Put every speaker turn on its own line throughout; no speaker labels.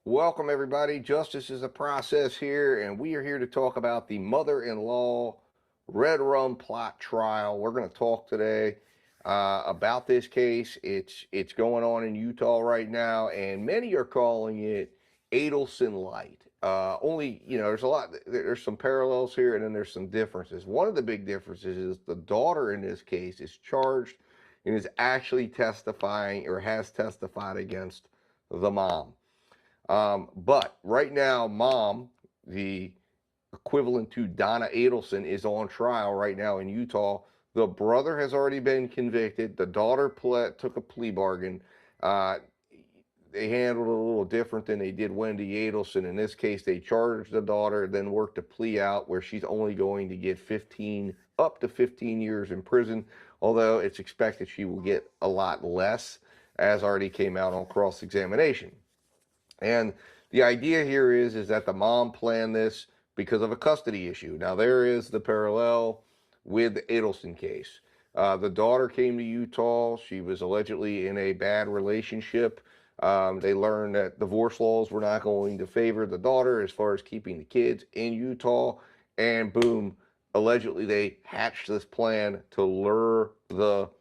Welcome, everybody. Justice is a process here, and we are here to talk about the mother-in-law red rum plot trial. We're going to talk today about this case. It's going on in Utah right now, and many are calling it Adelson Light. There's some parallels here, and then there's some differences. One of the big differences is the daughter in this case is charged and is actually testifying or has testified against the mom. But right now, mom, the equivalent to Donna Adelson, is on trial right now in Utah. The brother has already been convicted. The daughter took a plea bargain. Uh, they handled it a little different than they did Wendy Adelson. In this case, they charged the daughter, then worked a plea out where she's only going to get up to 15 years in prison, although it's expected she will get a lot less, as already came out on cross-examination. And the idea here is that the mom planned this because of a custody issue. Now, there is the parallel with the Adelson case. The daughter came to Utah. She was allegedly in a bad relationship. They learned that divorce laws were not going to favor the daughter as far as keeping the kids in Utah. And boom, allegedly they hatched this plan to lure the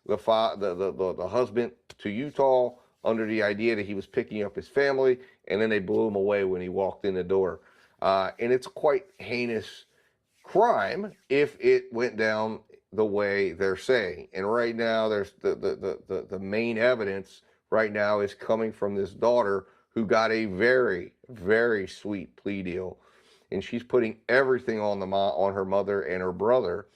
husband to Utah under the idea that he was picking up his family, and then they blew him away when he walked in the door. And it's quite heinous crime if it went down the way they're saying. And right now, there's the main evidence right now is coming from this daughter who got a very, very sweet plea deal, and she's putting everything on her mother and her brother,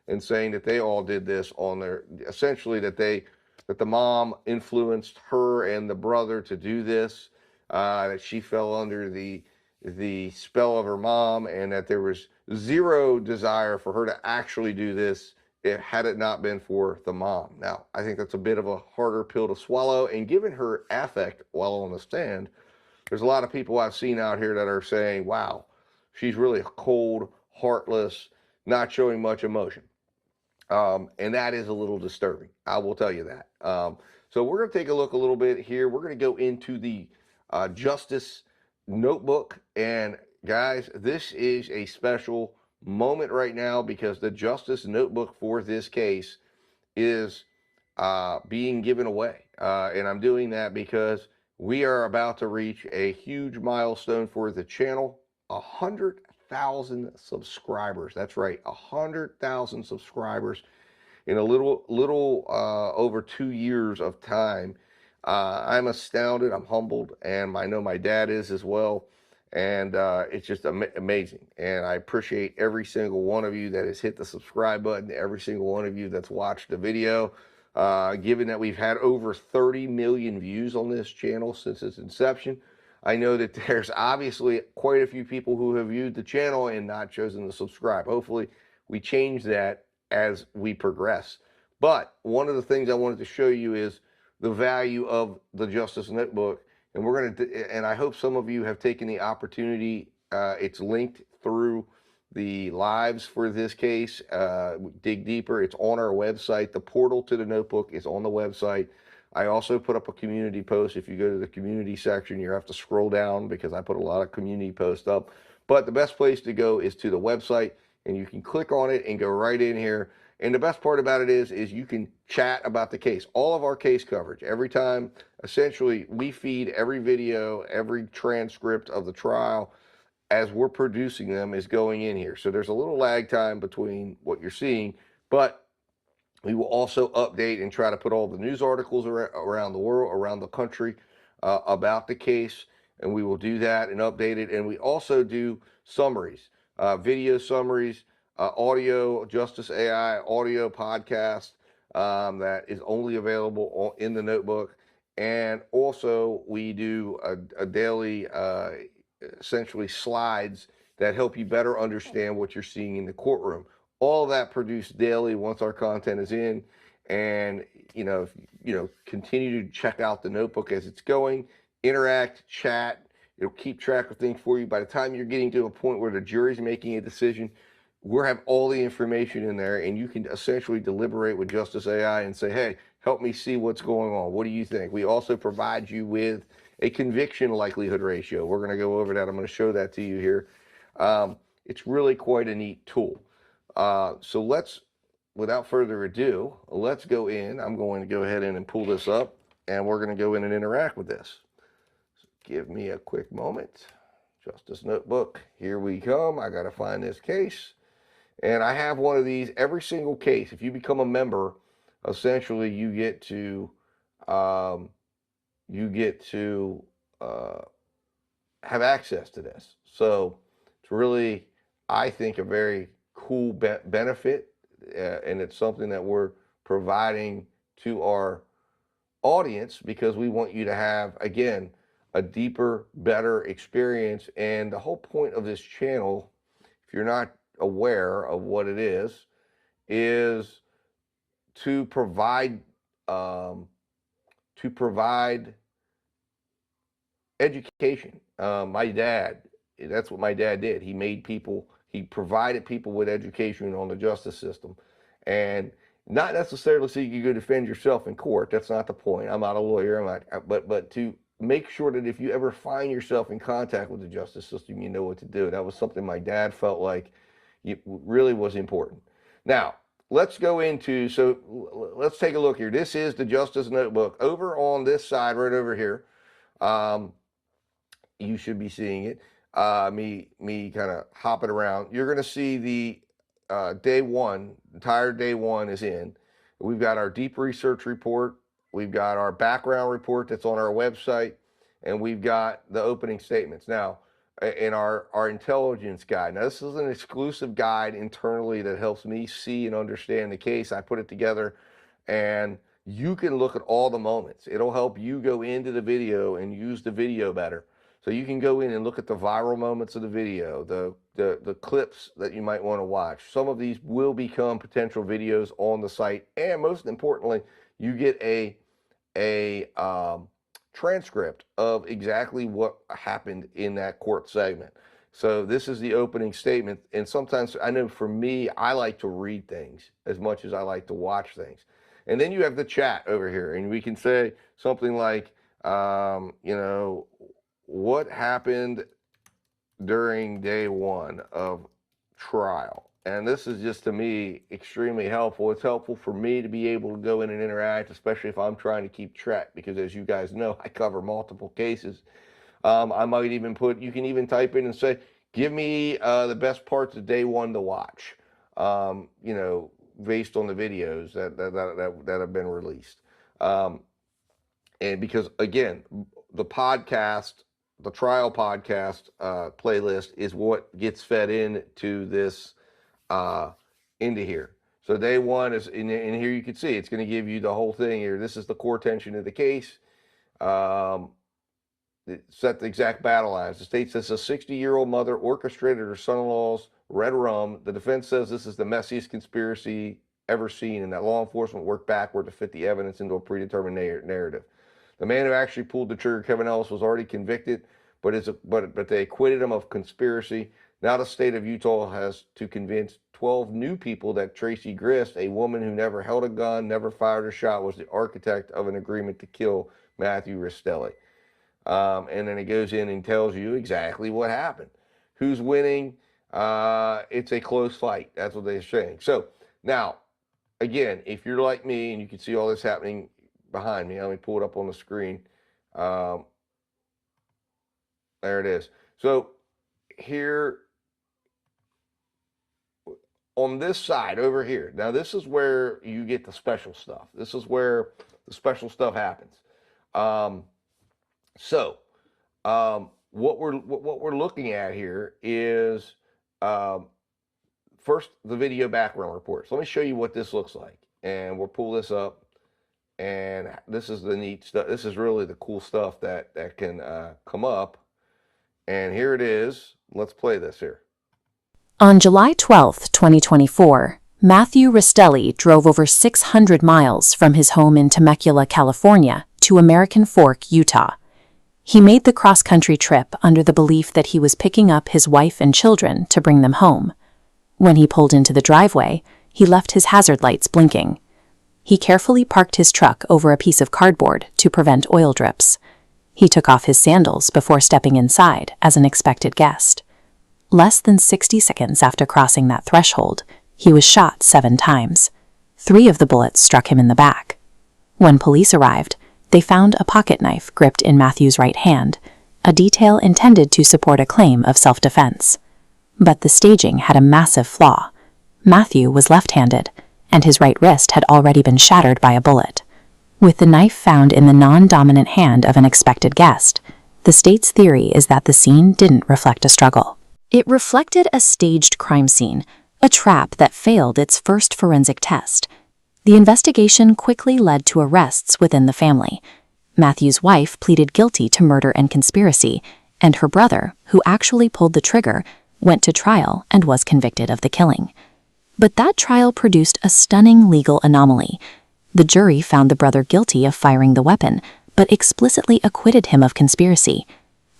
and saying that they all did this on their, essentially that the mom influenced her and the brother to do this, that she fell under the spell of her mom, and that there was zero desire for her to actually do this had it not been for the mom. Now, I think that's a bit of a harder pill to swallow, and given her affect while on the stand, there's a lot of people I've seen out here that are saying, wow, she's really cold, heartless, not showing much emotion. And that is a little disturbing. I will tell you that. So we're going to take a look a little bit here. We're going to go into the Justice Notebook. And guys, this is a special moment right now because the Justice Notebook for this case is being given away. And I'm doing that because we are about to reach a huge milestone for the channel, 100,000 subscribers. That's right, 100,000 subscribers in a little over 2 years of time. I'm astounded, I'm humbled, and I know my dad is as well. And it's just amazing. And I appreciate every single one of you that has hit the subscribe button, every single one of you that's watched the video. Given that we've had over 30 million views on this channel since its inception, I know that there's obviously quite a few people who have viewed the channel and not chosen to subscribe. Hopefully we change that as we progress. But one of the things I wanted to show you is the value of the Justice Notebook. And we're going to, and I hope some of you have taken the opportunity. It's linked through the lives for this case. Dig deeper. It's on our website. The portal to the notebook is on the website. I also put up a community post. If you go to the community section, you have to scroll down because I put a lot of community posts up. But the best place to go is to the website, and you can click on it and go right in here. And the best part about it is you can chat about the case. All of our case coverage, every time, essentially, we feed every video, every transcript of the trial as we're producing them is going in here. So there's a little lag time between what you're seeing, but we will also update and try to put all the news articles around the world, around the country, about the case, and we will do that and update it. And we also do summaries, video summaries, audio, Justice AI audio podcast that is only available in the notebook. And also we do a daily, essentially slides that help you better understand what you're seeing in the courtroom. All of that produced daily once our content is in. And, continue to check out the notebook as it's going, interact, chat. It'll keep track of things for you. By the time you're getting to a point where the jury's making a decision, we'll have all the information in there, and you can essentially deliberate with Justice AI and say, hey, help me see what's going on. What do you think? We also provide you with a conviction likelihood ratio. We're going to go over that. I'm going to show that to you here. It's really quite a neat tool. So let's, without further ado, let's go in. I'm going to go ahead and pull this up, and we're going to go in and interact with this. So give me a quick moment. Justice Notebook, here we come. I got to find this case. And I have one of these every single case. If you become a member, essentially you get to have access to this. So it's really, I think, a very cool benefit, and it's something that we're providing to our audience because we want you to have, again, a deeper, better experience. And the whole point of this channel, if you're not aware of what it is to provide education. My dad, that's what my dad did. He provided people with education on the justice system, and not necessarily so you can go defend yourself in court. That's not the point. I'm not a lawyer. But to make sure that if you ever find yourself in contact with the justice system, you know what to do. That was something my dad felt like it really was important. Now, let's go into, so let's take a look here. This is the Justice Notebook. Over on this side, right over here, you should be seeing it. Me kind of hopping around. You're going to see the day one, entire day one is in. We've got our deep research report. We've got our background report that's on our website, and we've got the opening statements. Now, in our intelligence guide. Now, this is an exclusive guide internally that helps me see and understand the case. I put it together, and you can look at all the moments. It'll help you go into the video and use the video better. So you can go in and look at the viral moments of the video, the clips that you might want to watch. Some of these will become potential videos on the site, and most importantly, you get a transcript of exactly what happened in that court segment. So this is the opening statement, and sometimes, I know for me, I like to read things as much as I like to watch things. And then you have the chat over here, and we can say something like, you know, what happened during day one of trial. And this is just, to me, extremely helpful. It's helpful for me to be able to go in and interact, especially if I'm trying to keep track, because as you guys know, I cover multiple cases. I might even you can even type in and say, give me the best parts of day one to watch, you know, based on the videos that have been released. And because, again, the trial podcast playlist is what gets fed into this, into here. So day one is in here. You can see it's going to give you the whole thing here. This is the core tension of the case. It set the exact battle lines. The state says a 60-year-old mother orchestrated her son-in-law's red rum. The defense says this is the messiest conspiracy ever seen, and that law enforcement worked backward to fit the evidence into a predetermined narrative. The man who actually pulled the trigger, Kevin Ellis, was already convicted, but they acquitted him of conspiracy. Now the state of Utah has to convince 12 new people that Tracey Grist, a woman who never held a gun, never fired a shot, was the architect of an agreement to kill Matthew Restelli. And then it goes in and tells you exactly what happened. Who's winning? It's a close fight. That's what they're saying. So now, again, if you're like me and you can see all this happening behind me, let me pull it up on the screen. There it is. So here, on this side over here, now this is where you get the special stuff. This is where the special stuff happens. What we're looking at here is first the video background report. So let me show you what this looks like, and we'll pull this up. And this is the neat stuff. This is really the cool stuff that can come up. And here it is. Let's play this here.
On July 12, 2024, Matthew Restelli drove over 600 miles from his home in Temecula, California, to American Fork, Utah. He made the cross-country trip under the belief that he was picking up his wife and children to bring them home. When he pulled into the driveway, he left his hazard lights blinking. He carefully parked his truck over a piece of cardboard to prevent oil drips. He took off his sandals before stepping inside as an expected guest. Less than 60 seconds after crossing that threshold, he was shot 7 times. 3 of the bullets struck him in the back. When police arrived, they found a pocket knife gripped in Matthew's right hand, a detail intended to support a claim of self-defense. But the staging had a massive flaw. Matthew was left-handed, and his right wrist had already been shattered by a bullet. With the knife found in the non-dominant hand of an expected guest, the state's theory is that the scene didn't reflect a struggle. It reflected a staged crime scene, a trap that failed its first forensic test. The investigation quickly led to arrests within the family. Matthew's wife pleaded guilty to murder and conspiracy, and her brother, who actually pulled the trigger, went to trial and was convicted of the killing. But that trial produced a stunning legal anomaly. The jury found the brother guilty of firing the weapon, but explicitly acquitted him of conspiracy.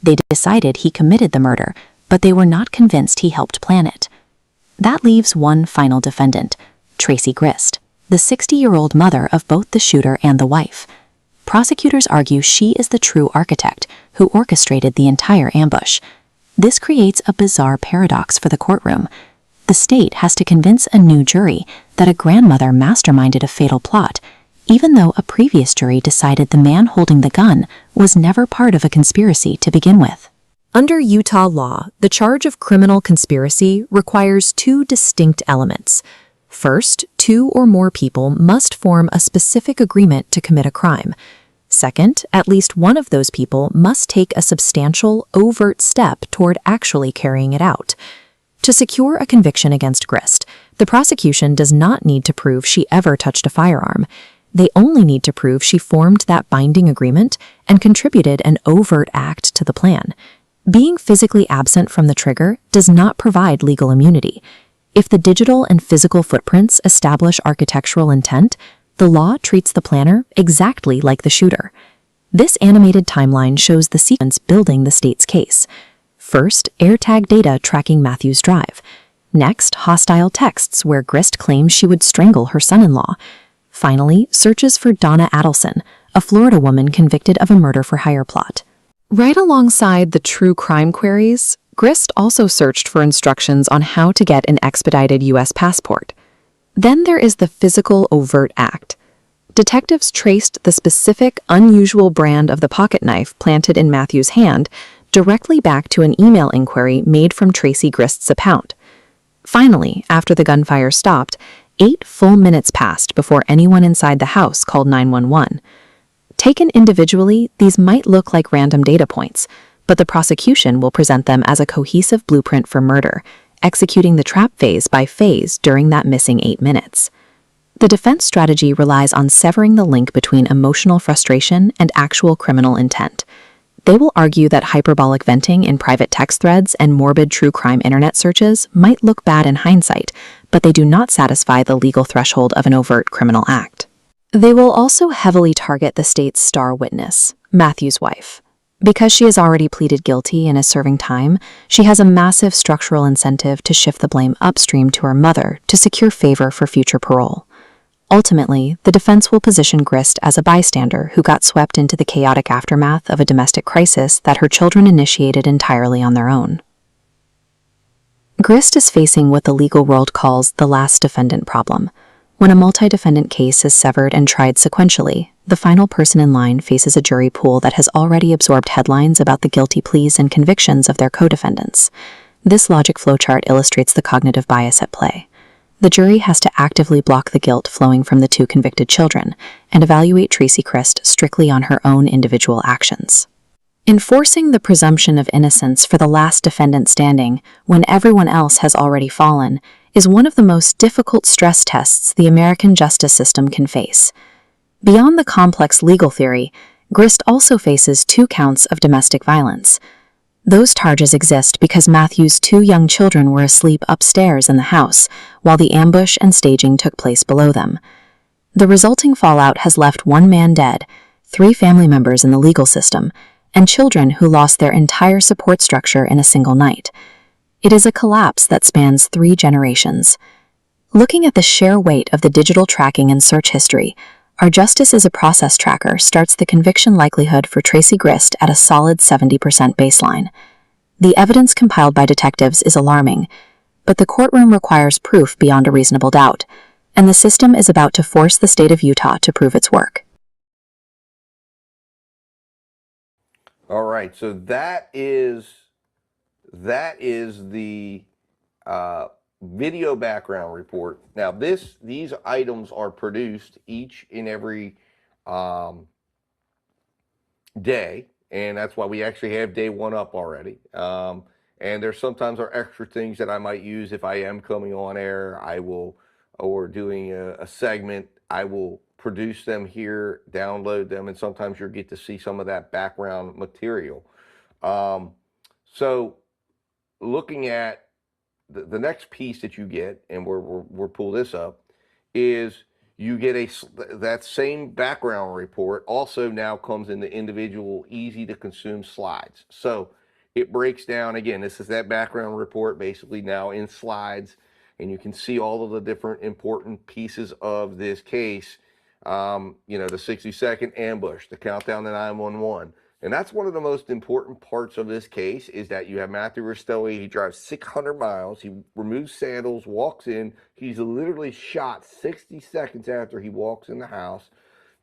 They decided he committed the murder, but they were not convinced he helped plan it. That leaves one final defendant, Tracey Grist, the 60-year-old mother of both the shooter and the wife. Prosecutors argue she is the true architect who orchestrated the entire ambush. This creates a bizarre paradox for the courtroom. The state has to convince a new jury that a grandmother masterminded a fatal plot, even though a previous jury decided the man holding the gun was never part of a conspiracy to begin with. Under Utah law, the charge of criminal conspiracy requires 2 distinct elements. First, 2 or more people must form a specific agreement to commit a crime. Second, at least one of those people must take a substantial, overt step toward actually carrying it out. To secure a conviction against Grist, the prosecution does not need to prove she ever touched a firearm. They only need to prove she formed that binding agreement and contributed an overt act to the plan. Being physically absent from the trigger does not provide legal immunity. If the digital and physical footprints establish architectural intent, the law treats the planner exactly like the shooter. This animated timeline shows the sequence building the state's case. First, AirTag data tracking Matthew's drive. Next, hostile texts where Grist claims she would strangle her son-in-law. Finally, searches for Donna Adelson, a Florida woman convicted of a murder-for-hire plot. Right alongside the true crime queries, Grist also searched for instructions on how to get an expedited U.S. passport. Then there is the physical overt act. Detectives traced the specific, unusual brand of the pocket knife planted in Matthew's hand directly back to an email inquiry made from Tracey Grist's account. Finally, after the gunfire stopped, 8 full minutes passed before anyone inside the house called 911. Taken individually, these might look like random data points, but the prosecution will present them as a cohesive blueprint for murder, executing the trap phase by phase during that missing 8 minutes. The defense strategy relies on severing the link between emotional frustration and actual criminal intent. They will argue that hyperbolic venting in private text threads and morbid true crime internet searches might look bad in hindsight, but they do not satisfy the legal threshold of an overt criminal act. They will also heavily target the state's star witness, Matthew's wife. Because she has already pleaded guilty and is serving time, she has a massive structural incentive to shift the blame upstream to her mother to secure favor for future parole. Ultimately, the defense will position Grist as a bystander who got swept into the chaotic aftermath of a domestic crisis that her children initiated entirely on their own. Grist is facing what the legal world calls the last defendant problem. When a multi-defendant case is severed and tried sequentially, the final person in line faces a jury pool that has already absorbed headlines about the guilty pleas and convictions of their co-defendants. This logic flowchart illustrates the cognitive bias at play. The jury has to actively block the guilt flowing from the 2 convicted children and evaluate Tracey Grist strictly on her own individual actions. Enforcing the presumption of innocence for the last defendant standing when everyone else has already fallen is one of the most difficult stress tests the American justice system can face. Beyond the complex legal theory, Grist also faces 2 counts of domestic violence. Those charges exist because Matthew's 2 young children were asleep upstairs in the house while the ambush and staging took place below them. The resulting fallout has left 1 man dead, 3 family members in the legal system, and children who lost their entire support structure in a single night. It is a collapse that spans 3 generations. Looking at the sheer weight of the digital tracking and search history, Our Justice is a Process tracker starts the conviction likelihood for Tracey Grist at a solid 70% baseline. The evidence compiled by detectives is alarming, but the courtroom requires proof beyond a reasonable doubt, and the system is about to force the state of Utah to prove its work.
All right, so that is the video background report. Now, these items are produced each and every day, and that's why we actually have day one up already. And there's sometimes are extra things that I might use if I am coming on air. Or doing a segment, I will produce them here, download them, and sometimes you'll get to see some of that background material. So looking at the next piece that you get, and we'll pull this up, is you get that same background report also now comes in the individual easy to consume slides. So it breaks down, again, this is that background report basically now in slides, and you can see all of the different important pieces of this case. The 60-second ambush, the countdown to 911. And that's one of the most important parts of this case, is that you have Matthew Restelli. He drives 600 miles. He removes sandals, walks in. He's literally shot 60 seconds after he walks in the house,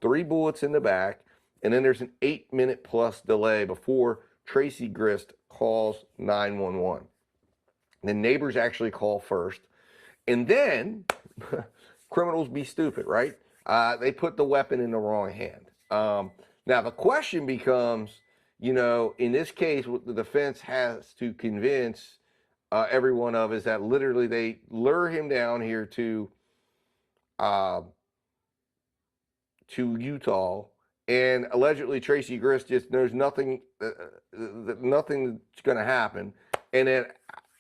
3 bullets in the back. And then there's an 8-minute plus delay before Tracey Grist calls 911. The neighbors actually call first. And then criminals be stupid, right? They put the weapon in the wrong hand. Now, the question becomes, in this case, what the defense has to convince everyone of is that literally they lure him down here to Utah, and allegedly Tracey Grist just knows nothing, nothing's going to happen. And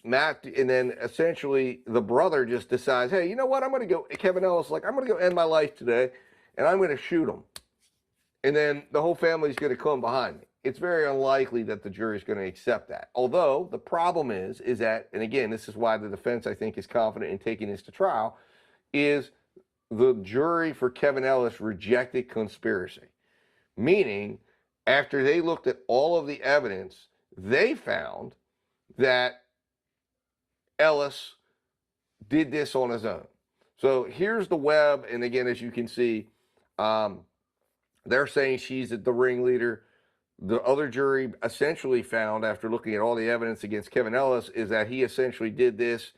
then essentially the brother just decides, hey, you know what? I'm going to go. Kevin Ellis, I'm going to go end my life today, and I'm going to shoot him. And then the whole family's going to come behind me. It's very unlikely that the jury's going to accept that. Although the problem is that, and again, this is why the defense, I think, is confident in taking this to trial, is the jury for Kevin Ellis rejected conspiracy. Meaning, after they looked at all of the evidence, they found that Ellis did this on his own. So here's the web, and again, as you can see, they're saying she's the ringleader. The other jury essentially found, after looking at all the evidence against Kevin Ellis, is that he essentially did this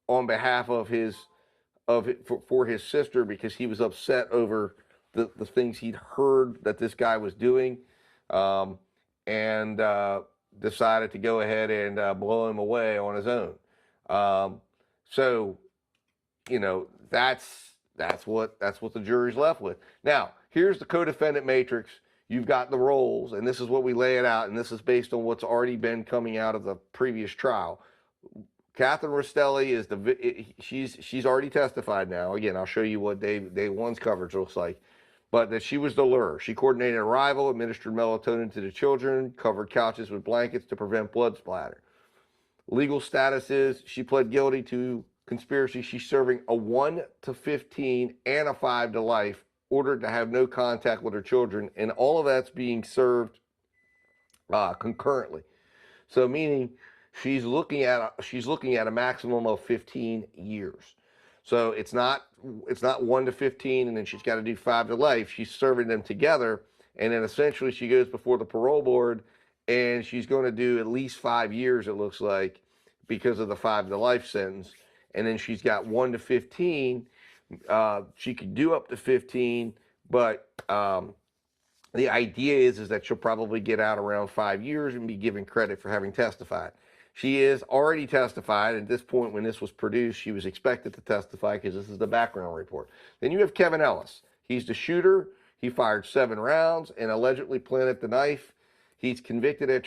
on behalf of for his sister, because he was upset over the things he'd heard that this guy was doing, and decided to go ahead and blow him away on his own. So, that's what the jury's left with. Now, here's the co-defendant matrix. You've got the roles, and this is what we lay it out, and this is based on what's already been coming out of the previous trial. Catherine Restelli is she's already testified now. Again, I'll show you what day one's coverage looks like. But that she was the lure. She coordinated arrival, administered melatonin to the children, covered couches with blankets to prevent blood splatter. Legal status is she pled guilty to conspiracy. She's serving a 1 to 15 and a 5 to life, ordered to have no contact with her children, and all of that's being served concurrently. So meaning she's looking at a maximum of 15 years. So it's not 1 to 15 and then she's got to do 5 to life. She's serving them together, and then essentially she goes before the parole board, and she's going to do at least 5 years, it looks like, because of the 5 to life sentence. And then she's got 1 to 15. She could do up to 15, but the idea is that she'll probably get out around 5 years and be given credit for having testified. She is already testified. At this point, when this was produced, she was expected to testify because this is the background report. Then you have Kevin Ellis. He's the shooter. He fired 7 rounds and allegedly planted the knife. He's convicted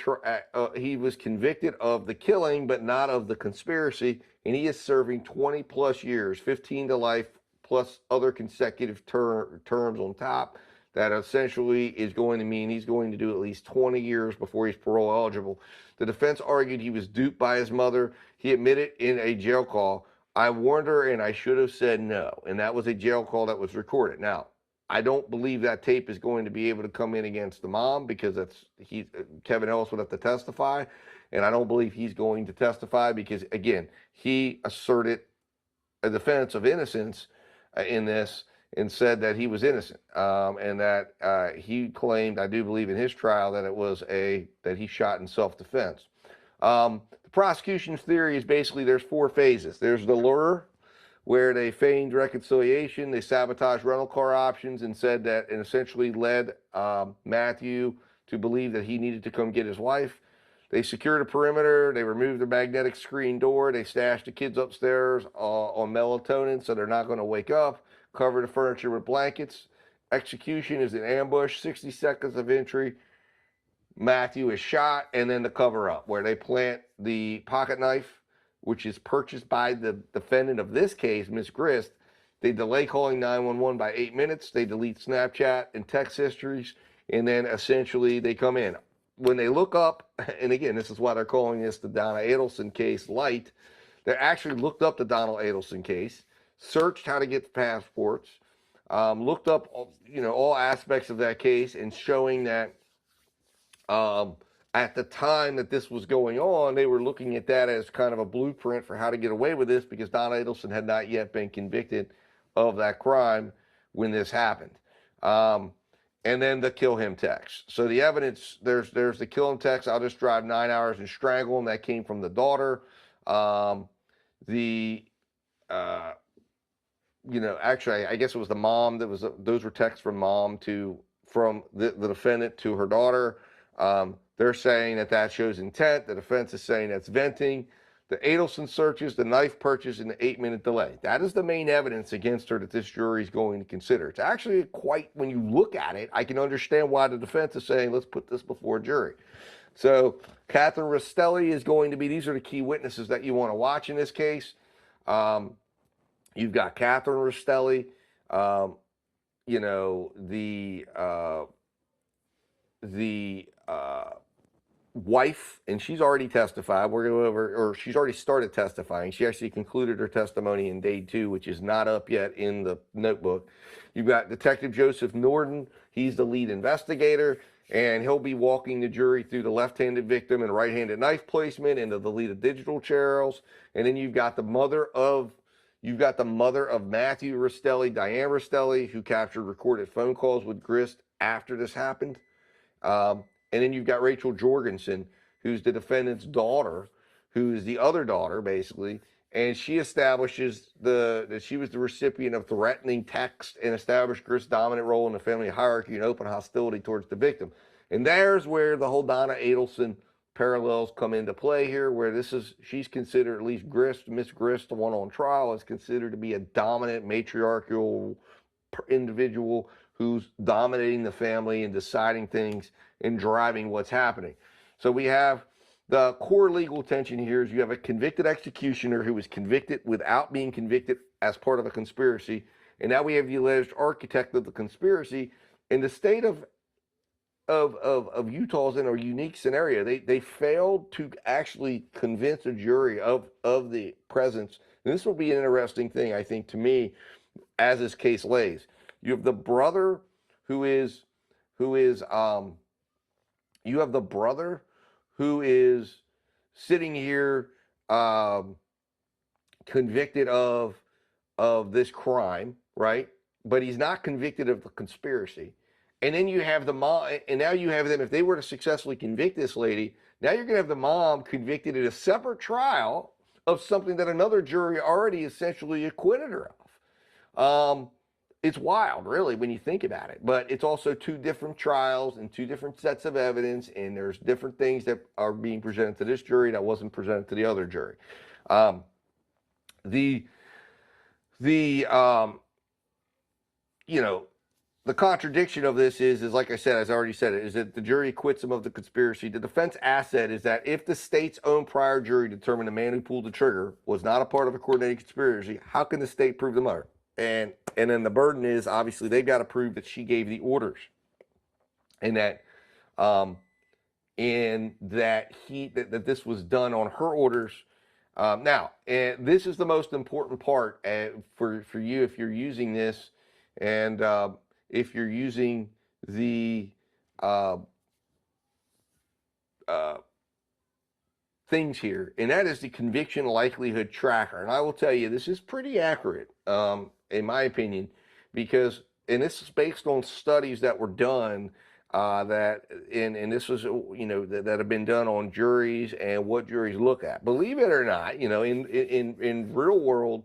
he was convicted of the killing, but not of the conspiracy, and he is serving 20 plus years, 15 to life, plus other consecutive terms on top. That essentially is going to mean he's going to do at least 20 years before he's parole eligible. The defense argued he was duped by his mother. He admitted in a jail call, "I warned her and I should have said no." And that was a jail call that was recorded. Now, I don't believe that tape is going to be able to come in against the mom because Kevin Ellis would have to testify, and I don't believe he's going to testify because, again, he asserted a defense of innocence in this and said that he was innocent, and that he claimed, I do believe in his trial, that that he shot in self-defense. The prosecution's theory is basically there's 4 phases. There's the lure, where they feigned reconciliation, they sabotaged rental car options and said that, and essentially led Matthew to believe that he needed to come get his wife. They secured a perimeter, they removed the magnetic screen door, they stashed the kids upstairs on melatonin so they're not going to wake up, covered the furniture with blankets. Execution is an ambush, 60 seconds of entry. Matthew is shot, and then the cover up, where they plant the pocket knife, which is purchased by the defendant of this case, Ms. Grist. They delay calling 911 by 8 minutes. They delete Snapchat and text histories, and then essentially they come in. When they look up, and again, this is why they're calling this the Donna Adelson case light, they actually looked up the Donna Adelson case, searched how to get the passports, looked up all aspects of that case, and showing that at the time that this was going on, they were looking at that as kind of a blueprint for how to get away with this because Donna Adelson had not yet been convicted of that crime when this happened. And then the kill him text. So the evidence, there's the kill him text, I'll just drive 9 hours and strangle him. That came from the daughter. Actually, I guess it was the mom those were texts from mom from the defendant to her daughter. They're saying that shows intent. The defense is saying that's venting. The Adelson searches, the knife purchase, and the 8-minute delay. That is the main evidence against her that this jury is going to consider. It's actually when you look at it, I can understand why the defense is saying, let's put this before a jury. So Catherine Restelli is going to be, these are the key witnesses that you want to watch in this case. You've got Catherine Restelli, the wife, and she's already testified. We're going over, or she's already started testifying. She actually concluded her testimony in day 2, which is not up yet in the notebook. You've got Detective Joseph Norton. He's the lead investigator, and he'll be walking the jury through the left-handed victim and right-handed knife placement into the deleted digital channels. And then you've got the mother of Matthew Restelli, Diane Restelli, who captured recorded phone calls with Grist after this happened. And then you've got Rachel Jorgensen, who's the defendant's daughter, who's the other daughter, basically. And she establishes that she was the recipient of threatening text and established Grist's dominant role in the family hierarchy and open hostility towards the victim. And there's where the whole Donna Adelson parallels come into play here, where she's considered, at least Miss Grist, the one on trial, is considered to be a dominant matriarchal individual who's dominating the family and deciding things and driving what's happening. So we have the core legal tension here is you have a convicted executioner who was convicted without being convicted as part of a conspiracy. And now we have the alleged architect of the conspiracy. And the state of Utah is in a unique scenario. They failed to actually convince a jury of the presence. And this will be an interesting thing, I think, to me, as this case lays. You have the brother who is sitting here convicted of this crime, right? But he's not convicted of the conspiracy. And then you have the mom, and now you have them, if they were to successfully convict this lady, now you're going to have the mom convicted in a separate trial of something that another jury already essentially acquitted her of. It's wild, really, when you think about it. But it's also 2 different trials and 2 different sets of evidence, and there's different things that are being presented to this jury that wasn't presented to the other jury. The contradiction of this is like I said, as I already said it, is that the jury acquits him of the conspiracy. The defense asset is that if the state's own prior jury determined the man who pulled the trigger was not a part of a coordinated conspiracy, how can the state prove the murder? And then the burden is, obviously, they've got to prove that she gave the orders, and that that this was done on her orders. Now, and this is the most important part for you if you're using this, and if you're using the things here, and that is the conviction likelihood tracker. And I will tell you, this is pretty accurate, in my opinion, because, and this is based on studies that were done, and this was, that have been done on juries and what juries look at. Believe it or not, in real world,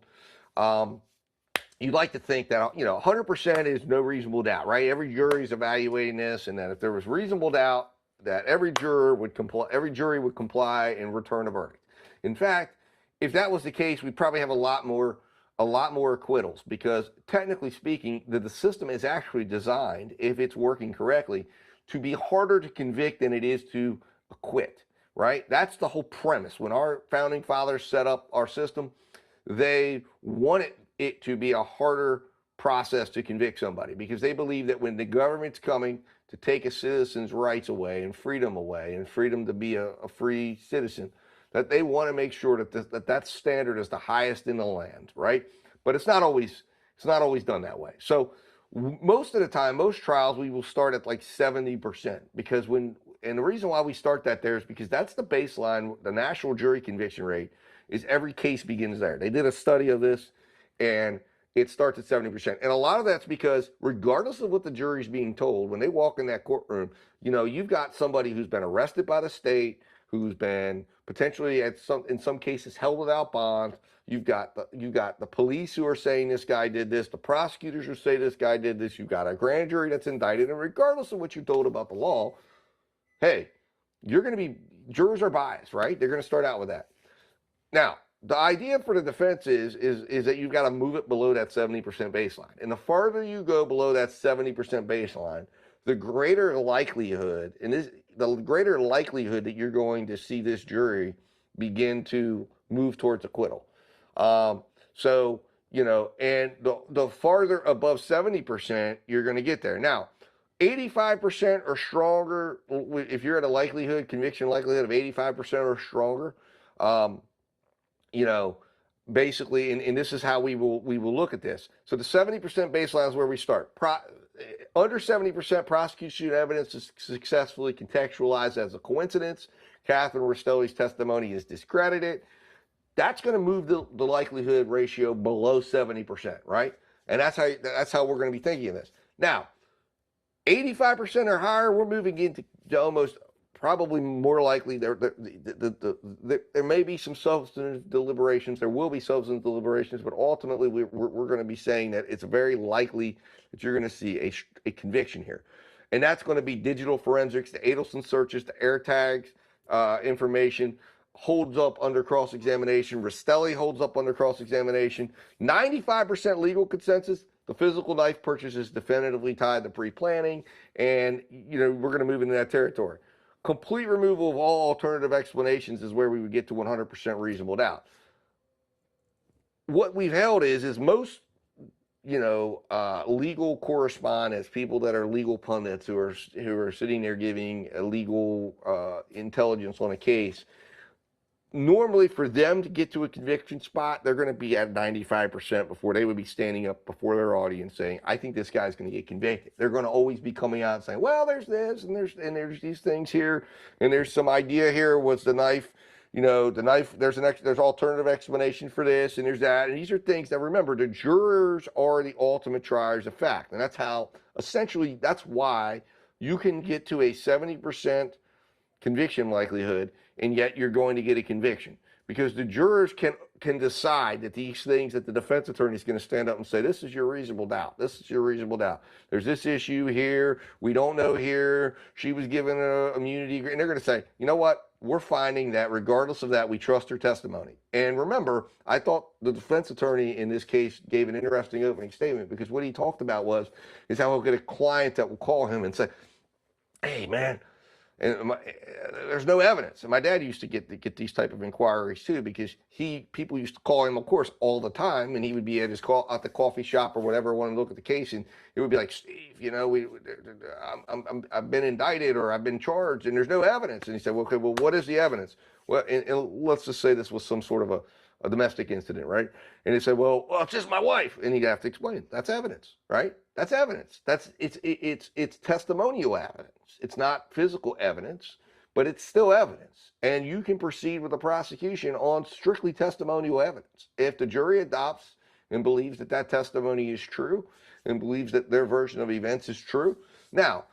you'd like to think that, 100% is no reasonable doubt, right? Every jury is evaluating this, and that if there was reasonable doubt, that every jury would comply and return a verdict. In fact, if that was the case, we'd probably have a lot more acquittals, because technically speaking, the system is actually designed, if it's working correctly, to be harder to convict than it is to acquit, right? That's the whole premise. When our founding fathers set up our system, they wanted it to be a harder process to convict somebody, because they believe that when the government's coming to take a citizen's rights away and freedom to be a free citizen, that they want to make sure that that standard is the highest in the land, right? But it's not always done that way. So most of the time, most trials, we will start at like 70%, because and the reason why we start that there is because that's the baseline. The national jury conviction rate is every case begins there. They did a study of this, and it starts at 70%. And a lot of that's because regardless of what the jury's being told, when they walk in that courtroom, you've got somebody who's been arrested by the state, who's been potentially in some cases held without bond. You've got the police who are saying this guy did this, the prosecutors who say this guy did this, you've got a grand jury that's indicted, and regardless of what you're told about the law, hey, jurors are biased, right? They're gonna start out with that. Now, the idea for the defense is that you've got to move it below that 70% baseline. And the farther you go below that 70% baseline, the greater likelihood, that you're going to see this jury begin to move towards acquittal. And the farther above 70%, you're going to get there. Now, 85% or stronger, if you're at a conviction likelihood of 85% or stronger, basically, and this is how we will look at this. So the 70% baseline is where we start. Under 70%, prosecution evidence is successfully contextualized as a coincidence. Catherine Restelli's testimony is discredited. That's going to move the likelihood ratio below 70%, right? And that's how we're going to be thinking of this. Now, 85% or higher, we're moving into almost probably more likely there may be some substantive deliberations. There will be substantive deliberations, but ultimately we're going to be saying that it's very likely that you're going to see a conviction here. And that's going to be digital forensics, the Adelson searches, the AirTags information holds up under cross-examination. Restelli holds up under cross-examination. 95% legal consensus. The physical knife purchase is definitively tied to pre-planning, and we're going to move into that territory. Complete removal of all alternative explanations is where we would get to 100% reasonable doubt. What we've held is most, legal correspondents, people that are legal pundits who are sitting there giving legal intelligence on a case, normally for them to get to a conviction spot, they're going to be at 95% before they would be standing up before their audience saying, I think this guy's going to get convicted. They're going to always be coming out and saying, well, there's this, and there's these things here, and there's some idea here. Was the knife, the knife, there's alternative explanation for this, and there's that. And these are things that, remember, the jurors are the ultimate triers of fact. And that's why you can get to a 70% conviction likelihood, and yet you're going to get a conviction, because the jurors can decide that these things that the defense attorney is going to stand up and say, this is your reasonable doubt. This is your reasonable doubt. There's this issue here. We don't know here. She was given an immunity. And they're going to say, you know what? We're finding that regardless of that, we trust her testimony. And remember, I thought the defense attorney in this case gave an interesting opening statement, because what he talked about is how he'll get a client that will call him and say, hey, man, and there's no evidence. And my dad used to get these type of inquiries too, because people used to call him, of course, all the time, and he would be at the coffee shop or whatever, wanting to look at the case, and it would be like, Steve, I've been indicted or I've been charged, and there's no evidence. And he said, well, okay, well, what is the evidence? Well, and let's just say this was some sort of a domestic incident, right? And he said, well, it's just my wife, and he'd have to explain that's evidence, right? That's evidence. It's testimonial evidence. It's not physical evidence, but it's still evidence. And you can proceed with the prosecution on strictly testimonial evidence. If the jury adopts and believes that that testimony is true and believes that their version of events is true. Now,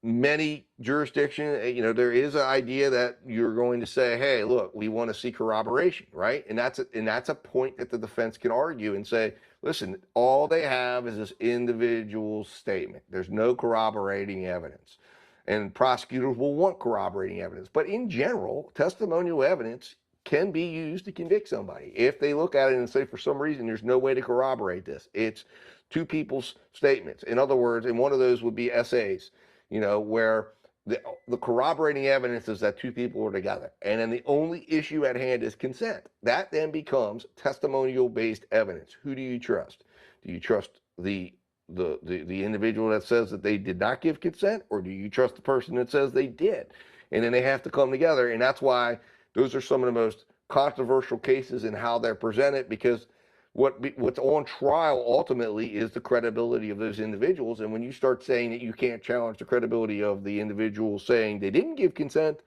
many jurisdictions, there is an idea that you're going to say, hey, look, we want to see corroboration, right? And that's a point that the defense can argue and say, listen, all they have is this individual statement. There's no corroborating evidence. And prosecutors will want corroborating evidence. But in general, testimonial evidence can be used to convict somebody. If they look at it and say, for some reason, there's no way to corroborate this. It's two people's statements. In other words, and one of those would be essays, where the corroborating evidence is that two people are together. And then the only issue at hand is consent. That then becomes testimonial-based evidence. Who do you trust? Do you trust the individual that says that they did not give consent, or do you trust the person that says they did? And then they have to come together, and that's why those are some of the most controversial cases in how they're presented, because what's on trial ultimately is the credibility of those individuals. And when you start saying that you can't challenge the credibility of the individual saying they didn't give consent,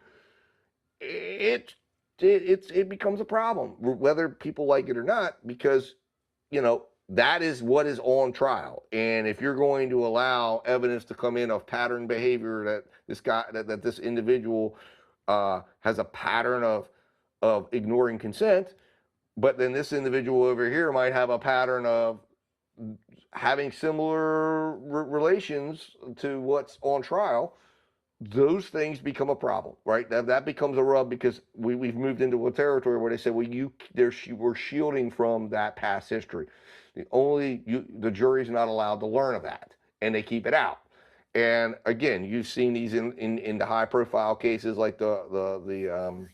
it becomes a problem, whether people like it or not, because that is what is on trial. And if you're going to allow evidence to come in of pattern behavior that this individual has a pattern of ignoring consent, but then this individual over here might have a pattern of having similar relations to what's on trial, those things become a problem, right? That becomes a rub, because we've moved into a territory where they say, well, we're shielding from that past history. The jury's not allowed to learn of that, and they keep it out. And again, you've seen these in the high profile cases like the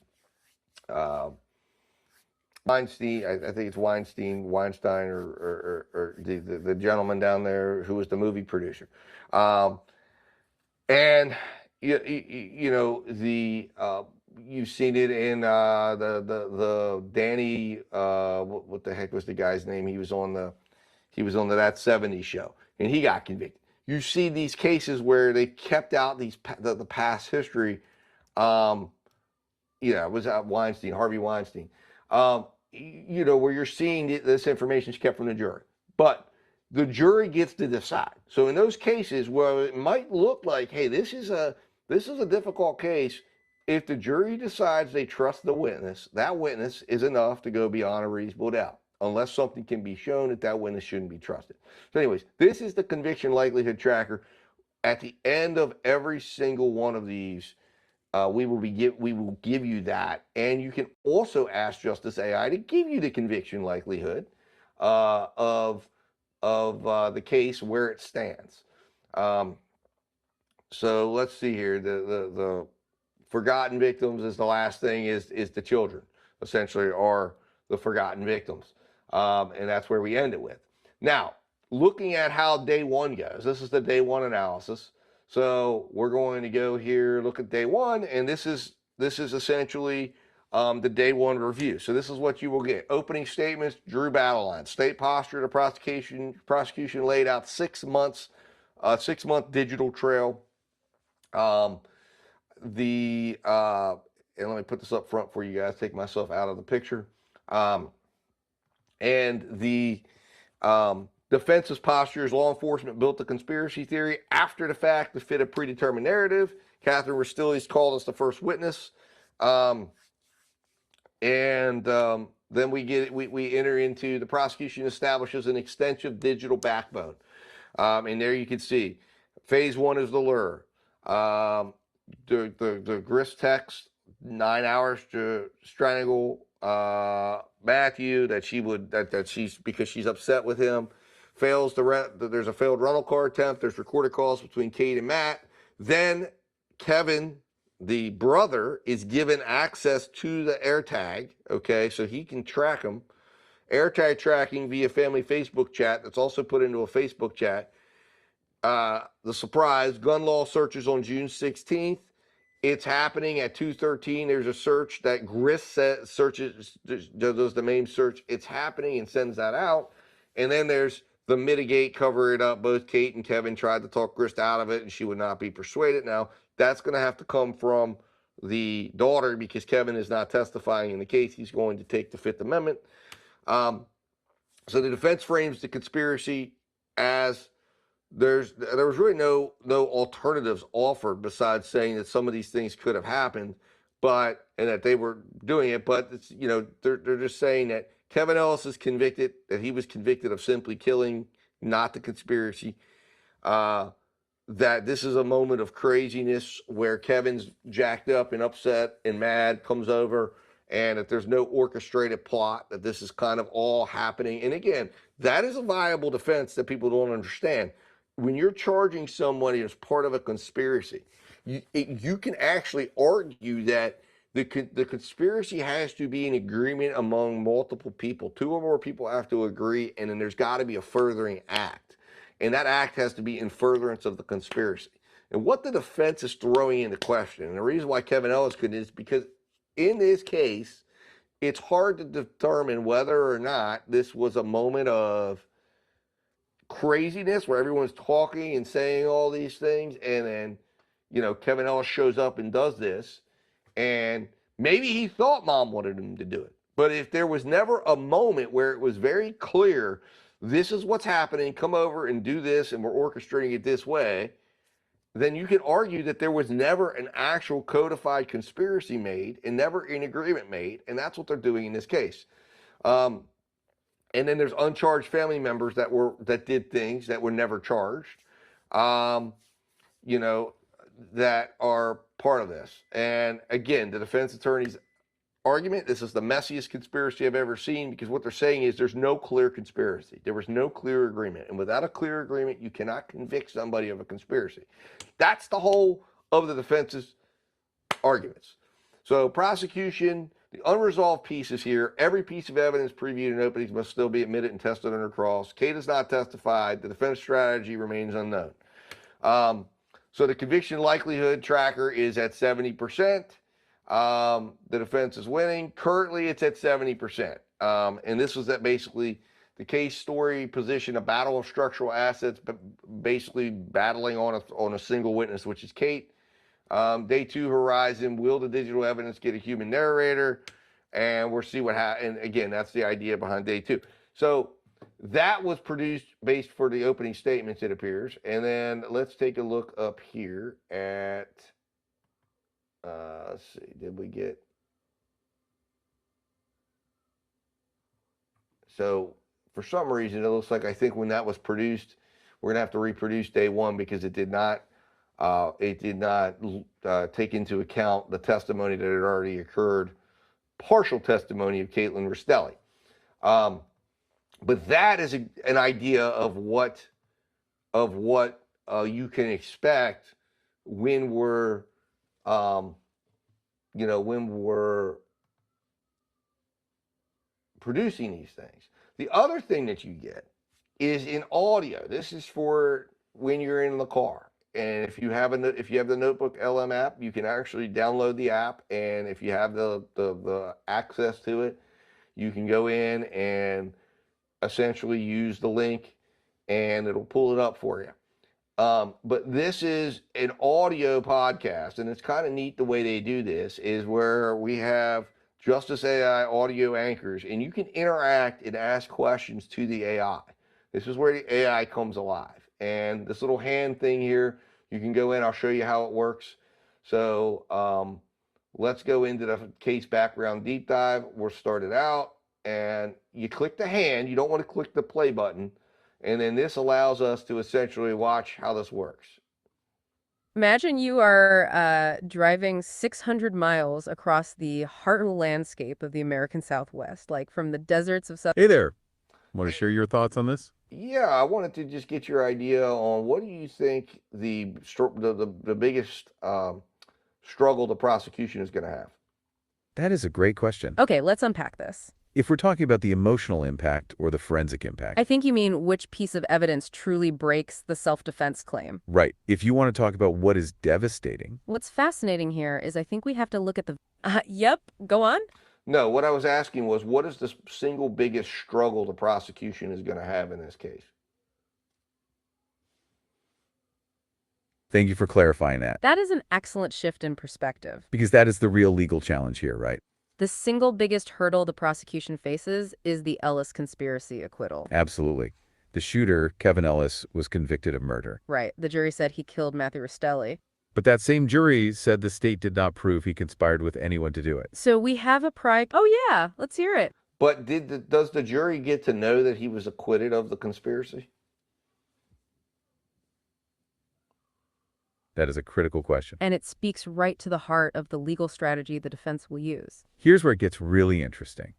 Weinstein, I think it's Weinstein, or the gentleman down there who was the movie producer. And you've seen it in the Danny, what the heck was the guy's name? He was on the That 70s Show, and he got convicted. You see these cases where they kept out the past history. It was Weinstein, Harvey Weinstein. Where you're seeing this information is kept from the jury, but the jury gets to decide. So in those cases where it might look like, hey, this is a difficult case, if the jury decides they trust the witness, that witness is enough to go beyond a reasonable doubt, unless something can be shown that witness shouldn't be trusted. So anyways, this is the conviction likelihood tracker. At the end of every single one of these, we will give you that, and you can also ask Justice AI to give you the conviction likelihood of the case where it stands. So let's see here. The forgotten victims is the last thing. Is the children essentially are the forgotten victims, and that's where we end it with. Now, looking at how day one goes, this is the day one analysis. So we're going to go here, look at day one, and this is essentially the day one review. So this is what you will get. Opening statements, Drew Battleline. State posture to prosecution laid out 6 months, 6-month digital trail. And let me put this up front for you guys, take myself out of the picture. And the defense's posture is law enforcement built the conspiracy theory after the fact to fit a predetermined narrative. Catherine Restelli is called as the first witness. Then we enter into the prosecution establishes an extensive digital backbone. And there you can see phase one is the lure. The Grist text, 9 hours to strangle Matthew, that she's because she's upset with him. There's a failed rental car attempt. There's recorded calls between Kate and Matt. Then Kevin, the brother, is given access to the AirTag, okay, so he can track him. AirTag tracking via family Facebook chat that's also put into a Facebook chat. The surprise, gun law searches on June 16th. It's happening at 2:13. There's a search that Grist does the main search. It's happening and sends that out. And then there's the mitigate, cover it up. Both Kate and Kevin tried to talk Grist out of it, and she would not be persuaded. Now, that's going to have to come from the daughter because Kevin is not testifying in the case. He's going to take the Fifth Amendment. So the defense frames the conspiracy as there was really no alternatives offered besides saying that some of these things could have happened, and that they were doing it. But it's, they're just saying that Kevin Ellis is convicted, that he was convicted of simply killing, not the conspiracy. That this is a moment of craziness where Kevin's jacked up and upset and mad, comes over, and that there's no orchestrated plot, that this is kind of all happening. And again, that is a viable defense that people don't understand. When you're charging somebody as part of a conspiracy, you can actually argue that the conspiracy has to be an agreement among multiple people. Two or more people have to agree, and then there's got to be a furthering act. And that act has to be in furtherance of the conspiracy. And what the defense is throwing into question, and the reason why Kevin Ellis couldn't, is because in this case, it's hard to determine whether or not this was a moment of craziness where everyone's talking and saying all these things, and then Kevin Ellis shows up and does this, and maybe he thought mom wanted him to do it. But if there was never a moment where it was very clear, this is what's happening, come over and do this, and we're orchestrating it this way, then you could argue that there was never an actual codified conspiracy made and never an agreement made, and that's what they're doing in this case. And then there's uncharged family members that did things that were never charged, that are part of this. And again, the defense attorney's argument, this is the messiest conspiracy I've ever seen, because what they're saying is there's no clear conspiracy. There was no clear agreement. And without a clear agreement, you cannot convict somebody of a conspiracy. That's the whole of the defense's arguments. So prosecution, the unresolved pieces here, every piece of evidence previewed in openings must still be admitted and tested under cross. Kate has not testified. The defense strategy remains unknown. So the conviction likelihood tracker is at 70%. The defense is winning. Currently, it's at 70%. And this was that basically the case story position, a battle of structural assets, but basically battling on a single witness, which is Kate. Day 2 horizon, will the digital evidence get a human narrator? And we'll see what happens. And again, that's the idea behind day 2. So that was produced based for the opening statements, it appears. And then let's take a look up here at, let's see, did we get, so for some reason, it looks like, I think when that was produced, we're gonna have to reproduce day 1 because it did not take into account the testimony that had already occurred, partial testimony of Caitlin Restelli. But that is an idea of what you can expect when we're, when we're producing these things. The other thing that you get is in audio. This is for when you're in the car. And if you have the NotebookLM app, you can actually download the app, and if you have the access to it, you can go in and essentially use the link, and it'll pull it up for you. But this is an audio podcast, and it's kind of neat the way they do this, is where we have Justice AI audio anchors, and you can interact and ask questions to the AI. This is where the AI comes alive. And this little hand thing here, you can go in, I'll show you how it works. So let's go into the case background deep dive. We'll start it out, and you click the hand. You don't want to click the play button. And then this allows us to essentially watch how this works.
Imagine you are driving 600 miles across the heart landscape of the American Southwest, like from the deserts of
Hey there. Want to share your thoughts on this?
Yeah, I wanted to just get your idea on what do you think the biggest struggle the prosecution is going to have?
That is a great question.
Okay, let's unpack this.
If we're talking about the emotional impact or the forensic impact.
I think you mean which piece of evidence truly breaks the self-defense claim.
Right. If you want to talk about what is devastating.
What's fascinating here is I think we have to look at the... Yep, go on.
No, what I was asking was, what is the single biggest struggle the prosecution is going to have in this case?
Thank you for clarifying that,
That is an excellent shift in perspective.
because that is the real legal challenge here, right?
The single biggest hurdle the prosecution faces is the Ellis conspiracy acquittal.
Absolutely. The shooter, Kevin Ellis, was convicted of murder.
Right. The jury said he killed Matthew Restelli.
But that same jury said the state did not prove he conspired with anyone to do it.
So we have a Oh, yeah. Let's hear it.
But does the jury get to know that he was acquitted of the conspiracy?
That is a critical question.
And it speaks right to the heart of the legal strategy the defense will use.
Here's where it gets really interesting.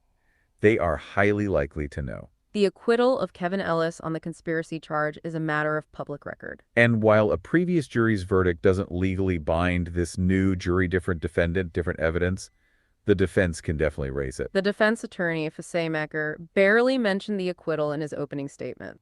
They are highly likely to know.
The acquittal of Kevin Ellis on the conspiracy charge is a matter of public record.
And while a previous jury's verdict doesn't legally bind this new jury, different defendant, different evidence, the defense can definitely raise it.
The defense attorney, Fasemaker, barely mentioned the acquittal in his opening statement.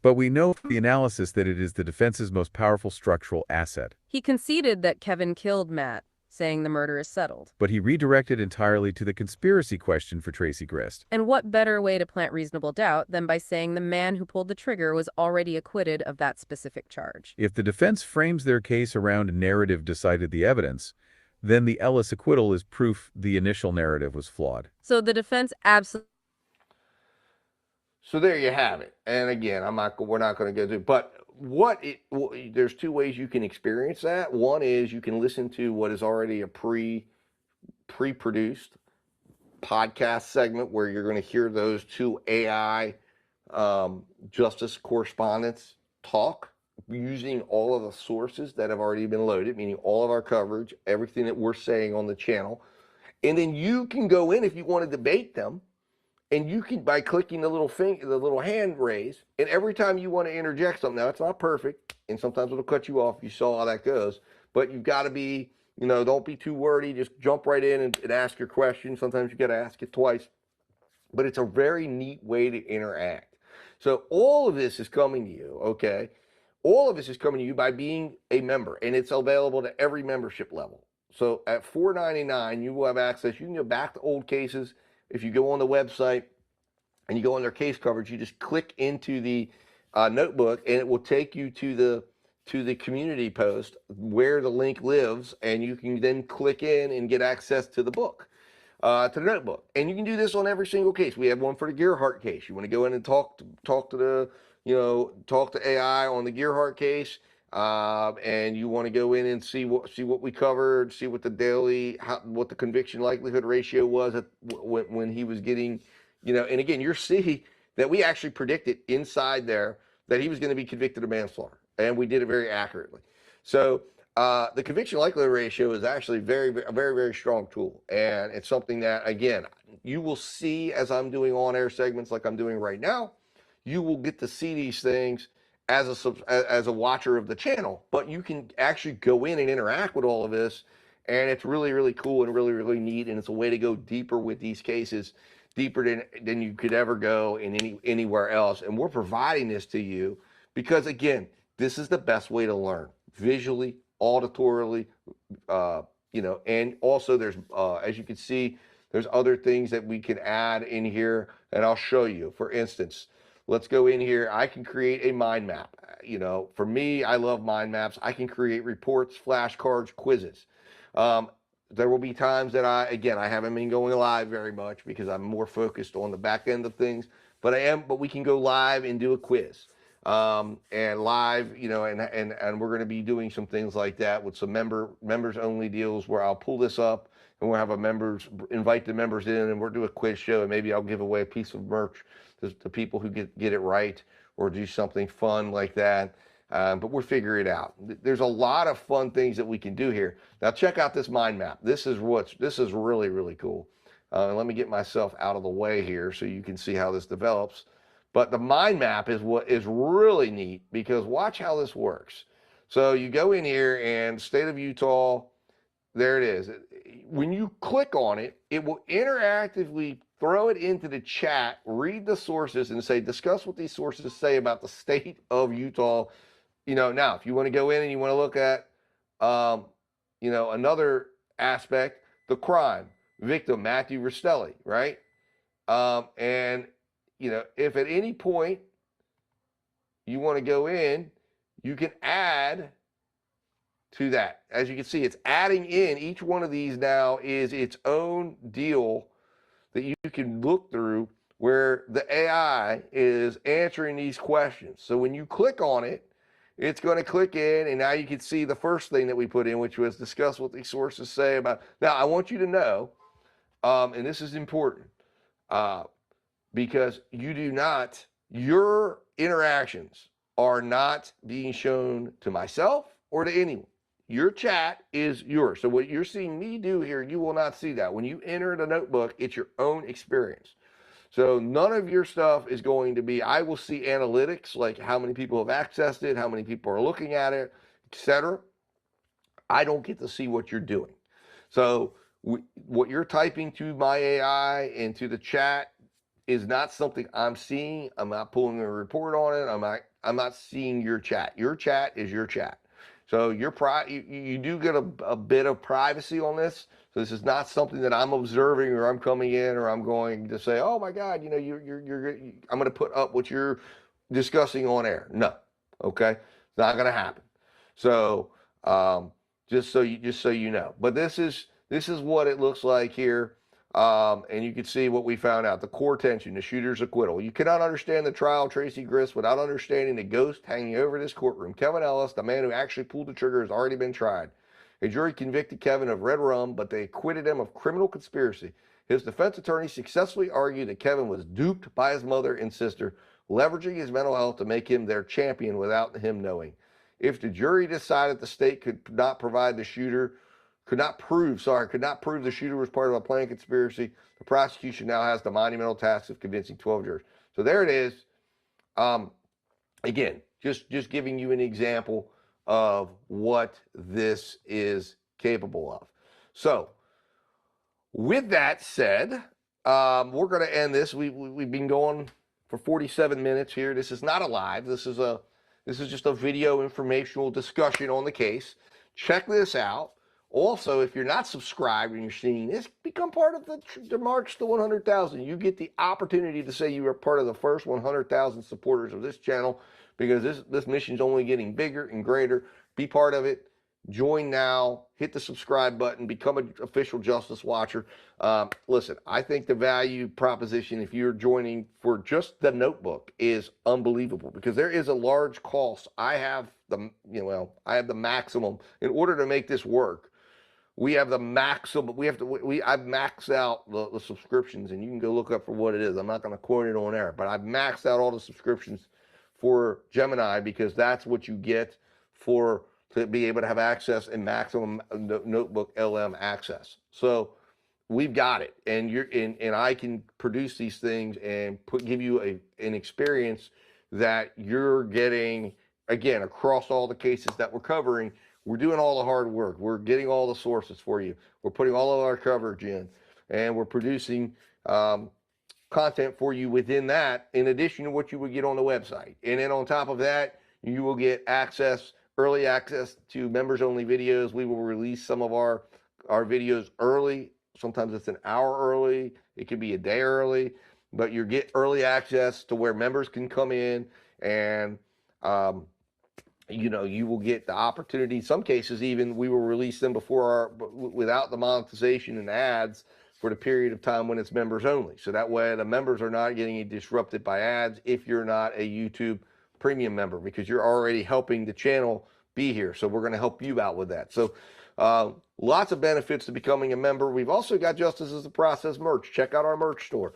But we know from the analysis that it is the defense's most powerful structural asset.
He conceded that Kevin killed Matt, saying the murder is settled.
But he redirected entirely to the conspiracy question for Tracey Grist.
And what better way to plant reasonable doubt than by saying the man who pulled the trigger was already acquitted of that specific charge?
If the defense frames their case around narrative decided the evidence, then the Ellis acquittal is proof the initial narrative was flawed.
So the defense absolutely...
So there you have it. And again, we're not going to go through, but there's two ways you can experience that. One is you can listen to what is already a pre-produced podcast segment where you're going to hear those two AI justice correspondents talk using all of the sources that have already been loaded, meaning all of our coverage, everything that we're saying on the channel. And then you can go in if you want to debate them. And you can, by clicking the little hand raise, and every time you want to interject something, now it's not perfect, and sometimes it'll cut you off. You saw how that goes, but you've got to be, don't be too wordy. Just jump right in and ask your question. Sometimes you got to ask it twice, but it's a very neat way to interact. So all of this is coming to you, okay? All of this is coming to you by being a member, and it's available to every membership level. So at $4.99, you will have access. You can go back to old cases. If you go on the website and you go on their case coverage, you just click into the notebook and it will take you to the community post where the link lives, and you can then click in and get access to the book, to the notebook. And you can do this on every single case. We have one for the Gearhart case. You want to go in and talk to AI on the Gearhart case. And you want to go in and see what we covered, see what what the conviction likelihood ratio was when he was getting, and again, you'll see that we actually predicted inside there that he was going to be convicted of manslaughter, and we did it very accurately. So the conviction likelihood ratio is actually a very, very strong tool, and it's something that, again, you will see as I'm doing on-air segments like I'm doing right now. You will get to see these things as a watcher of the channel, but you can actually go in and interact with all of this, and it's really, really cool and really, really neat, and it's a way to go deeper with these cases, deeper than you could ever go in anywhere else. And we're providing this to you because, again, this is the best way to learn visually, auditorily, and also there's, as you can see, there's other things that we can add in here, and I'll show you. For instance, let's go in here. I can create a mind map. For me, I love mind maps. I can create reports, flashcards, quizzes. There will be times that I haven't been going live very much because I'm more focused on the back end of things, but we can go live and do a quiz. And live, and we're going to be doing some things like that with some members only deals where I'll pull this up and we'll have invite the members in, and we'll do a quiz show, and maybe I'll give away a piece of merch to people who get it right, or do something fun like that. But we'll figure it out. There's a lot of fun things that we can do here. Now check out this mind map. This is really, really cool. Let me get myself out of the way here so you can see how this develops. But the mind map is what is really neat, because watch how this works. So you go in here and state of Utah, there it is. When you click on it, it will interactively throw it into the chat, read the sources, and say, discuss what these sources say about the state of Utah. Now, if you want to go in and you want to look at, another aspect, the crime, victim, Matthew Restelli, right? And, if at any point you want to go in, you can add to that. As you can see, it's adding in, each one of these now is its own deal that you can look through, where the AI is answering these questions. So when you click on it, it's going to click in, and now you can see the first thing that we put in, which was discuss what these sources say about. Now, I want you to know, and this is important, because your interactions are not being shown to myself or to anyone. Your chat is yours. So what you're seeing me do here, you will not see that. When you enter the notebook, it's your own experience. So none of your stuff is going to be, I will see analytics, like how many people have accessed it, how many people are looking at it, etc. I don't get to see what you're doing. So what you're typing to my AI and to the chat is not something I'm seeing. I'm not pulling a report on it. I'm not seeing your chat. Your chat is your chat. So you do get a bit of privacy on this. So this is not something that I'm observing, or I'm coming in, or I'm going to say, oh my God, I'm going to put up what you're discussing on air. No, okay, it's not going to happen. So just so you know. But this is what it looks like here. And you can see what we found out. The core tension, the shooter's acquittal. You cannot understand the trial of Tracey Grist without understanding the ghost hanging over this courtroom. Kevin Ellis, the man who actually pulled the trigger, has already been tried. A jury convicted Kevin of red rum, but they acquitted him of criminal conspiracy. His defense attorney successfully argued that Kevin was duped by his mother and sister, leveraging his mental health to make him their champion without him knowing. If the jury decided the state could not prove the shooter was part of a planned conspiracy, the prosecution now has the monumental task of convincing 12 jurors. So there it is. Again, just giving you an example of what this is capable of. So with that said, we're going to end this. We've been going for 47 minutes here. This is not a live. This is just a video informational discussion on the case. Check this out. Also, if you're not subscribed and you're seeing this, become part of the March to 100,000. You get the opportunity to say you are part of the first 100,000 supporters of this channel, because this mission is only getting bigger and greater. Be part of it. Join now. Hit the subscribe button. Become an official Justice Watcher. Listen, I think the value proposition, if you're joining for just the notebook, is unbelievable, because there is a large cost. I have the maximum in order to make this work. We have the maximum. I've maxed out the subscriptions, and you can go look up for what it is. I'm not going to quote it on air, but I've maxed out all the subscriptions for Gemini, because that's what you get to be able to have access and maximum Notebook LM access. So we've got it, and I can produce these things and give you an experience that you're getting, again, across all the cases that we're covering. We're doing all the hard work. We're getting all the sources for you. We're putting all of our coverage in, and we're producing content for you within that, in addition to what you would get on the website. And then on top of that, you will get early access to members-only videos. We will release some of our videos early. Sometimes it's an hour early. It could be a day early, but you get early access to where members can come in, and you will get the opportunity. In some cases, even we will release them without the monetization and ads for the period of time when it's members only. So that way the members are not getting disrupted by ads if you're not a YouTube premium member, because you're already helping the channel be here. So we're going to help you out with that. So lots of benefits to becoming a member. We've also got Justice is the Process merch. Check out our merch store.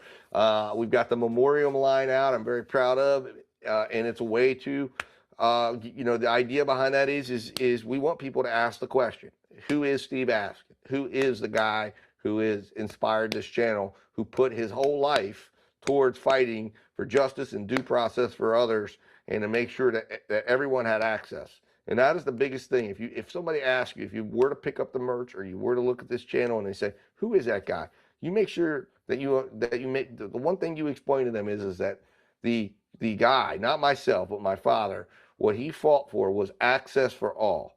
We've got the memoriam line out. I'm very proud of it. And it's a way to the idea behind that is we want people to ask the question, who is Steve Askin? Who is the guy who is inspired this channel, who put his whole life towards fighting for justice and due process for others, and to make sure that everyone had access? And that is the biggest thing. If somebody asks you, if you were to pick up the merch, or you were to look at this channel and they say, who is that guy? You make sure that you make the one thing you explain to them is that the guy, not myself, but my father, what he fought for was access for all.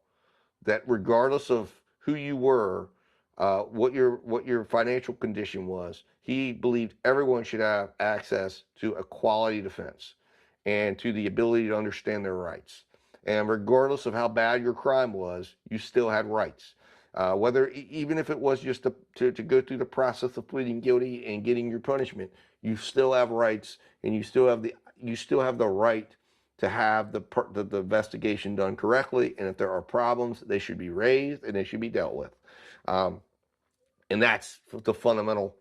That regardless of who you were, what your financial condition was, he believed everyone should have access to a quality defense and to the ability to understand their rights. And regardless of how bad your crime was, you still had rights. Even if it was just to go through the process of pleading guilty and getting your punishment, you still have rights, and you still have the right to have the investigation done correctly. And if there are problems, they should be raised and they should be dealt with. And that's the fundamental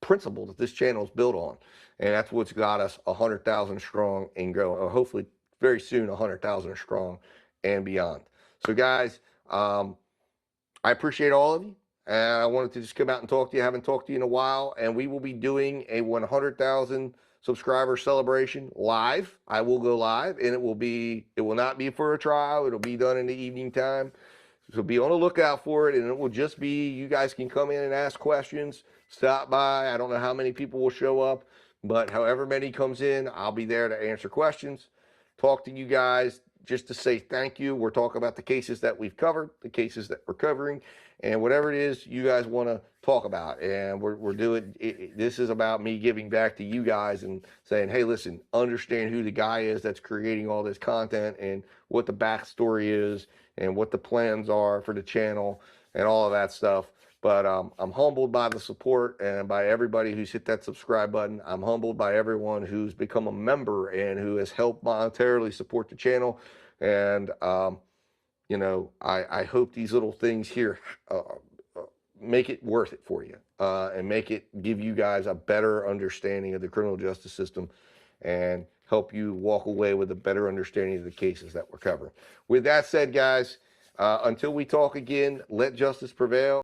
principle that this channel is built on. And that's what's got us 100,000 strong and growing, or hopefully very soon 100,000 strong and beyond. So guys, I appreciate all of you. And I wanted to just come out and talk to you. I haven't talked to you in a while. And we will be doing a 100,000 subscriber celebration live. I will go live, and it will not be for a trial. It'll be done in the evening time. So be on the lookout for it. And it will just be, you guys can come in and ask questions, stop by. I don't know how many people will show up, but however many comes in, I'll be there to answer questions, talk to you guys, just to say thank you. We're talking about the cases that we've covered, the cases that we're covering, and whatever it is you guys want to talk about. And we're doing it. This is about me giving back to you guys and saying, hey, listen, understand who the guy is that's creating all this content and what the backstory is and what the plans are for the channel and all of that stuff. But I'm humbled by the support and by everybody who's hit that subscribe button. I'm humbled by everyone who's become a member and who has helped monetarily support the channel. And, you know, I hope these little things here make it worth it for you and make it give you guys a better understanding of the criminal justice system and help you walk away with a better understanding of the cases that we're covering. With that said, guys, until we talk again, let justice prevail.